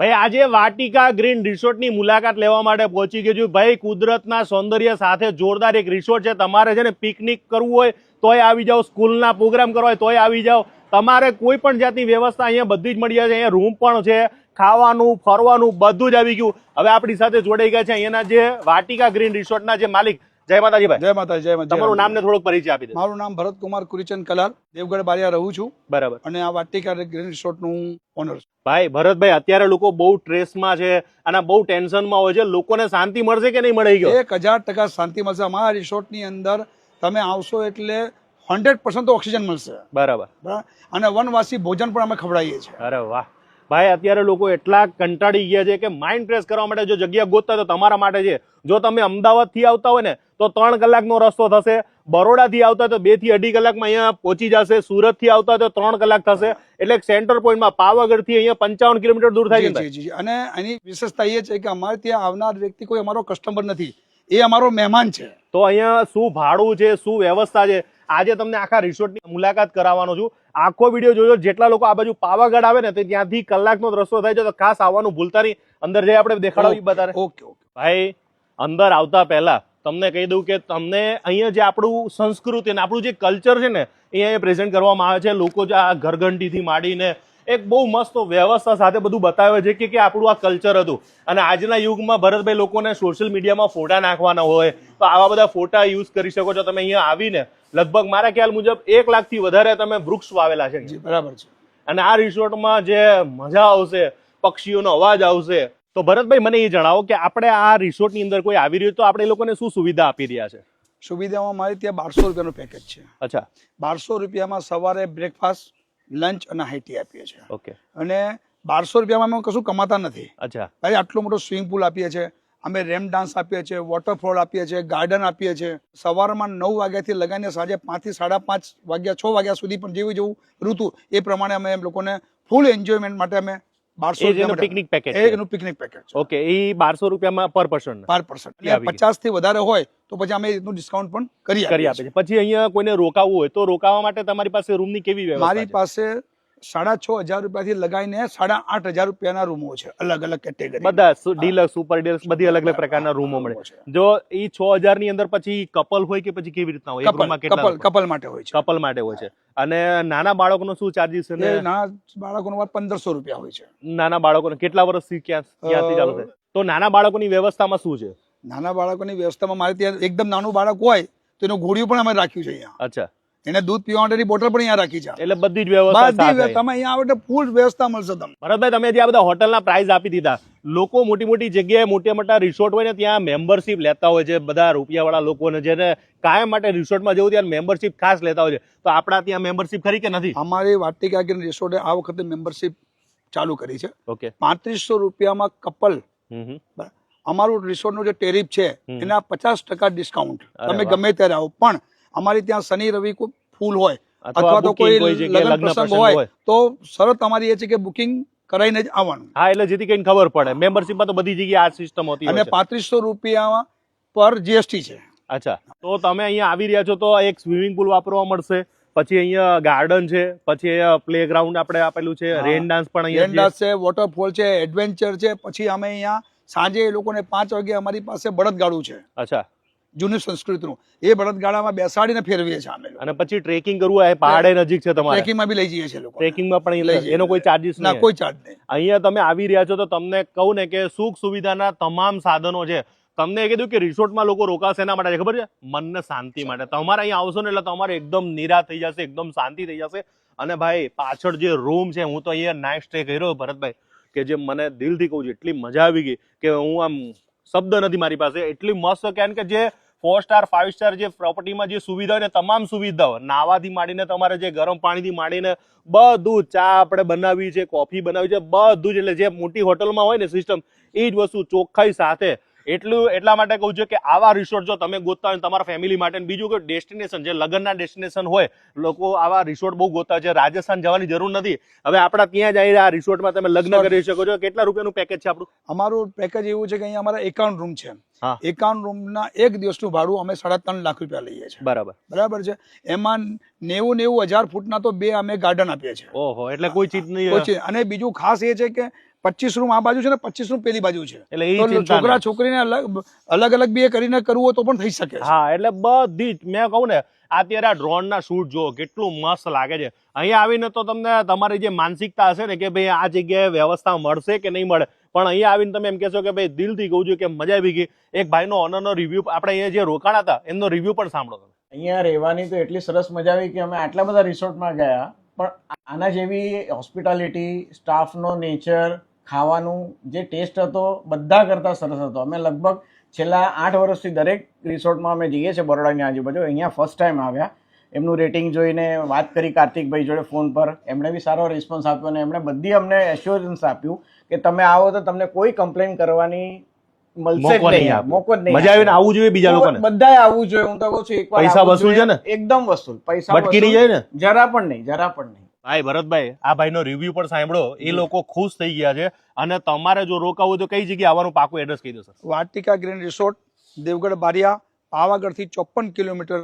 ભાઈ આજે વાટિકા ગ્રીન રિસોર્ટની મુલાકાત લેવા માટે પહોંચી ગયો છું ભાઈ. કુદરતના સૌંદર્ય સાથે જોરદાર એક રિસોર્ટ છે. તમારે છે ને પિકનિક કરવું હોય તોય આવી જાઓ, સ્કૂલના પ્રોગ્રામ કરવા હોય તોય આવી જાઓ. તમારે કોઈ પણ જાતની વ્યવસ્થા અહીંયા બધી જ મળી જાય છે. અહીંયા રૂમ પણ છે, ખાવાનું ફરવાનું બધું જ આવી ગયું. હવે આપણી સાથે જોડાઈ ગયા છે અહીંયાના જે વાટિકા ગ્રીન રિસોર્ટના જે માલિક. જય માતાજી ભાઈ. જય માતાજી. જય માતાજી. તમારું નામ ને થોડોક પરિચય આપી દે. મારું નામ ભરતકુમાર કુરીચંદ કલાર, દેવગઢ બારિયા રહું છું. બરાબર. અને આ વાટિકા ગ્રીન રિસોર્ટ નું ઓનર છું. ભાઈ ભરતભાઈ, અત્યારે લોકો બહુ સ્ટ્રેસમાં છે અને બહુ ટેન્શનમાં હોય છે. લોકોને શાંતિ મળશે કે નહીં મળે? 1000% શાંતિ મળશે. અમારા રિસોર્ટ ની અંદર તમે આવશો એટલે 100% તો ઓક્સિજન મળશે. બરાબર. અને વનવાસી ભોજન પણ અમે ખવડાવીએ છીએ. અરે વાહ ભાઈ, અત્યારે લોકો એટલા કંટાળી ગયા છે કે માઇન્ડ ફ્રેશ કરવા માટે જો જગ્યા ગોતતા તો તમારા માટે છે. જો તમે અમદાવાદ થી આવતા હોય ને તો 3 કલાકનો રસ્તો થશે. બરોડા થી આવતા તો 2 થી 2.5 કલાકમાં અહીંયા પહોંચી જશે. સુરત થી આવતા તો 3 કલાક થશે. એટલે સેન્ટર પોઈન્ટમાં પાવાગઢ થી અહીંયા 55 કિલોમીટર દૂર થાય છે. અને એની વિશેષતા એ છે કે અમારે ત્યાં આવનાર વ્યક્તિ કોઈ અમારો કસ્ટમર નથી, એ અમારો મહેમાન છે. તો અહીંયા શું ભાડું છે, શું વ્યવસ્થા છે, આજે તમને આખા રિસોર્ટની મુલાકાત કરાવવાનો છું. આખો વિડીયો જોજો. જેટલા લોકો આ બાજુ પાવાગઢ આવે ને તો ત્યાંથી કલાકનો રસ્તો થાય છે, તો ખાસ આવવાનું ભૂલતા નહીં. અંદર જઈ આપણે દેખાડવી બતારે. ઓકે ઓકે ભાઈ, અંદર આવતા પહેલા તમને કહી દઉં કે તમને અહીંયા જે આપણું સંસ્કૃતિ ને આપણું જે કલ્ચર છે ને એ અહીંયા પ્રેઝન્ટ કરવામાં આવે છે. લોકો જે આ ઘરઘંટીથી માંડીને એક બહુ મસ્ત વ્યવસ્થા સાથે બધું બતાવે છે કે આપણું આ કલ્ચર હતું. અને આજના યુગમાં ભરતભાઈ લોકોને સોશિયલ મીડિયામાં ફોટા નાખવાના હોય તો આવા બધા ફોટા યુઝ કરી શકો છો. તમે અહીંયા આવીને લગભગ મારા ખ્યાલ મુજબ 1 લાખથી વધારે તમે વૃક્ષ વાવેલા છે. બરાબર છે. અને આ રિસોર્ટમાં જે મજા આવશે, પક્ષીઓનો અવાજ આવશે. તો ભરતભાઈ મને એ જણાવો કે આપણે આ રિસોર્ટની અંદર કોઈ આવી રહ્યું તો આપણે એ લોકોને શું સુવિધા આપી રહ્યા છે? સુવિધામાં મારી ત્યાં 1200 રૂપિયાનું પેકેજ છે. અચ્છા. 1200 રૂપિયામાં સવારે બ્રેકફાસ્ટ, લંચ અને હાઈ આપીએ છીએ. ઓકે. અને 1200 રૂપિયામાં અમે કશું કમાતા નથી. અચ્છા. ભાઈ આટલો મોટો સ્વિમિંગ પુલ આપીએ છીએ, અમે રેમ ડાન્સ આપીએ છીએ, વોટરફોલ આપીએ છીએ, ગાર્ડન આપીએ છીએ. સવારમાં 9 વાગ્યાથી લગાવીને સાંજે 5 થી 5:30 વાગ્યા 6 વાગ્યા સુધી પણ જેવું ઋતુ એ પ્રમાણે અમે એમ લોકોને ફૂલ એન્જોયમેન્ટ માટે અમે 1200 રૂપિયા પિકનિક પેકેજ. એનું પિકનિક પેકેજ. ઓકે. એ 1200 રૂપિયામાં પર પર્સન. 50 થી વધારે હોય તો પછી અમે એનું ડિસ્કાઉન્ટ પણ કરી આપીએ છીએ. પછી અહીંયા કોઈને રોકાવવું હોય તો રોકાવા માટે તમારી પાસે રૂમની કેવી વ્યવસ્થા? મારી પાસે 6500 રૂપિયાથી લગાવીને 8500 રૂપિયાના રૂમો છે, અલગ અલગ કેટેગરી. બધા ડીલક્સ, સુપર ડીલક્સ, બધી અલગ અલગ પ્રકારના રૂમો મળે. જો એ 6000 ની અંદર પછી કપલ હોય કે પછી કેવી રીતના હોય? કપલ માટે હોય છે. કપલ માટે હોય છે. અને નાના બાળકોનો શું ચાર્જીસ છે? નાના બાળકોનો 1500 રૂપિયા હોય છે. નાના બાળકોને કેટલા વર્ષથી ક્યાંથી ચાલુ થાય? તો નાના બાળકોની વ્યવસ્થામાં શું છે? નાના બાળકોની વ્યવસ્થામાં મારે ત્યાં એકદમ નાનું બાળક હોય તો એનું ઘોડિયું પણ અમે રાખ્યું છે અહીંયા. અચ્છા. એને દૂધ પીવા માટેની બોટલ પણ અહીંયા રાખી છે. એટલે બધી જ વ્યવસ્થા તમે અહીંયા આવો એટલે ફૂલ વ્યવસ્થા મળશે તમને. ભરતભાઈ, તમે જે આ બધા હોટલના પ્રાઇસ આપી દીધા, લોકો મોટી મોટી જગ્યાએ મોટા મોટા રિસોર્ટ હોય ને ત્યાં મેમ્બરશિપ લેતા હોય છે. બધા રૂપિયાવાળા લોકોને જેને કાયમ માટે રિસોર્ટમાં જવું ત્યાં મેમ્બરશિપ ખાસ લેતા હોય છે. તો આપણા ત્યાં મેમ્બરશિપ ખરી કે નથી? અમારી વાટિકા ગ્રીન રિસોર્ટે આ વખતે મેમ્બરશિપ ચાલુ કરી છે. ઓકે. 3500 રૂપિયામાં કપલ. અમારું રિસોર્ટનું જે ટેરિફ છે એના 50% ડિસ્કાઉન્ટ. તમે ગમે ત્યારે આવો. પણ અમારી ત્યાં શનિ રવિ કોઈ ફૂલ હોય અથવા તો કોઈ લગ્ન પ્રસંગ હોય તો શરત અમારી એ છે કે બુકિંગ કરાઈને જ આવવાનું. હા, એટલે જેથી કઈ ખબર પડે. મેમ્બરશિપમાં તો બધી જગ્યાએ આ સિસ્ટમ હોતી અને 3500 રૂપિયા પર જીએસટી છે. અચ્છા. તો તમે અહીંયા આવી રહ્યા છો તો એક સ્વિમિંગ પુલ વાપરવા મળશે, પછી અહીંયા ગાર્ડન છે, પછી પ્લે ગ્રાઉન્ડ આપણે આપેલું છે, રેન ડાન્સ પણ અહીંયા છે, વોટરફોલ છે, એડવેન્ચર છે. પછી અમે અહીંયા સાંજે એ લોકોને 5 વાગે અમારી પાસે બળદગાડું છે. અચ્છા. જૂની સંસ્કૃતિનું. એ બળદગાડામાં બેસાડીને ફેરવીએ છીએ અમે. અને પછી ટ્રેકિંગ કરવું હોય, પહાડે નજીક છે તમારે, ટ્રેકિંગમાં બી લઈ જઈએ છીએ લોકો. ટ્રેકિંગમાં પણ એનો કોઈ ચાર્જીસ ના, કોઈ ચાર્જ નહીં. અહીંયા તમે આવી રહ્યા છો તો તમને કહું ને કે સુખ સુવિધાના તમામ સાધનો છે. તમને કીધું કે રિસોર્ટમાં લોકો રોકાશે એના માટે ખબર છે? મનને શાંતિ માટે. તમારે અહીંયા આવશો ને એટલે તમારે એકદમ નિરાશ થઈ જશે, એકદમ શાંતિ થઈ જશે. અને ભાઈ પાછળ જે રૂમ છે, હું તો અહીંયા નાઇટ સ્ટે કર્યો ભરતભાઈ, કે જે મને દિલથી કહું છું એટલી મજા આવી ગઈ કે હું આમ શબ્દ નથી મારી પાસે. એટલી મસ્ત, કારણ કે જે 4 સ્ટાર 5 સ્ટાર જે પ્રોપર્ટીમાં જે સુવિધા હોય ને તમામ સુવિધાઓ, નાવાથી માંડીને તમારે જે ગરમ પાણીથી માંડીને બધું, ચા આપણે બનાવી છે, કોફી બનાવી છે, બધું જ. એટલે જે મોટી હોટલમાં હોય ને સિસ્ટમ એ જ વસ્તુ ચોખ્ખાઈ સાથે. એટલા માટે કહું છું કે આવા રિસોર્ટ જો તમે ગોતતા હોય તમારા ફેમિલી માટે. બીજું કોઈ ડેસ્ટિનેશન, જે લગ્નના ડેસ્ટિનેશન હોય, લોકો આવા રિસોર્ટ બહુ ગોતતા છે. રાજસ્થાન જવાની જરૂર નથી. હવે આપણા ત્યાં જ આ રિસોર્ટમાં તમે લગ્ન કરી શકો છો. કેટલા રૂપિયાનું પેકેજ છે આપણું? અમારું પેકેજ એવું છે કે અહીંયા અમારા 51 રૂમ છે. 51 રૂમના એક દિવસનું ભાડું અમે 3.5 લાખ રૂપિયા લઈએ છીએ. બરાબર છે. એમાં 90,000 ફૂટના તો 2 અમે ગાર્ડન આપીએ છીએ. ઓહો, એટલે કોઈ ચીજ નહીં. અને બીજું ખાસ એ છે કે 25 રૂમ આ બાજુ છે ને 25 રૂમ પેલી બાજુ છે, એટલે એ તો ચિંતા છોકરા નહીં. છોકરીને અલગ અલગ બી એ કરીને કરવું હોય તો પણ થઈ શકે છે. હા એટલે બધી જ મેં કહું ને અત્યારે આ ડ્રોન ના શૂટ જો કેટલું મસ્ત લાગે છે. અહીંયા આવીને તો તમને તમારી જે માનસિકતા હશે ને કે ભાઈ આ જગ્યાએ વ્યવસ્થા મળશે કે નહીં મળે, પણ અહીંયા આવીને તમે એમ કહેશો કે ભાઈ દિલથી કહું છું કે મજા આવી ગઈ. એક ભાઈનો ઓનરનો રિવ્યુ આપણે અહીંયા જે રોકાણા હતા એમનો રિવ્યુ પણ સાંભળો તમે. અહીંયા રહેવાની તો એટલી સરસ મજા આવી કે અમે આટલા બધા રિસોર્ટમાં ગયા, પણ આના જેવી હોસ્પિટાલિટી, સ્ટાફનો નેચર, ખાવાનું જે ટેસ્ટ હતો બધા કરતાં સરસ હતો. અમે લગભગ છેલ્લા 8 વર્ષથી દરેક રિસોર્ટમાં અમે જઈએ છીએ બરોડાની આજુબાજુ. અહીંયા ફર્સ્ટ ટાઈમ આવ્યા. એમનું રેટિંગ જોઈને વાત કરી કાર્તિકભાઈ જોડે ફોન પર, એમણે બી સારો રિસ્પોન્સ આપ્યો અને એમણે બધી અમને એશ્યોરન્સ આપ્યું કે તમે આવો તો તમને કોઈ કમ્પ્લેન કરવાની મળશે જ નહીં, મોકો જ નહીં. મજા આવીને આવવું જોઈએ બીજા લોકોને. બધાએ આવવું જોઈએ. હું તો કહું છું એકવાર પૈસા આવવું વસૂલ જોઈએ. છે ને? એકદમ વસૂલ. પૈસા બટકી નહીં વસૂલ. જાય ને? જરા પણ નહીં, જરા પણ નહીં. ભાઈ ભરતભાઈ, આ ભાઈનો રિવ્યુ પણ સાંભળો. એ લોકો ખુશ થઈ ગયા છે. અને તમારે જો રોકાવું તો કઈ જગ્યાએ આવવાનું પાકું એડ્રેસ કહી દો sir. Vatika green resort, Devgadh Baria, પાવાગઢથી 54 કિલોમીટર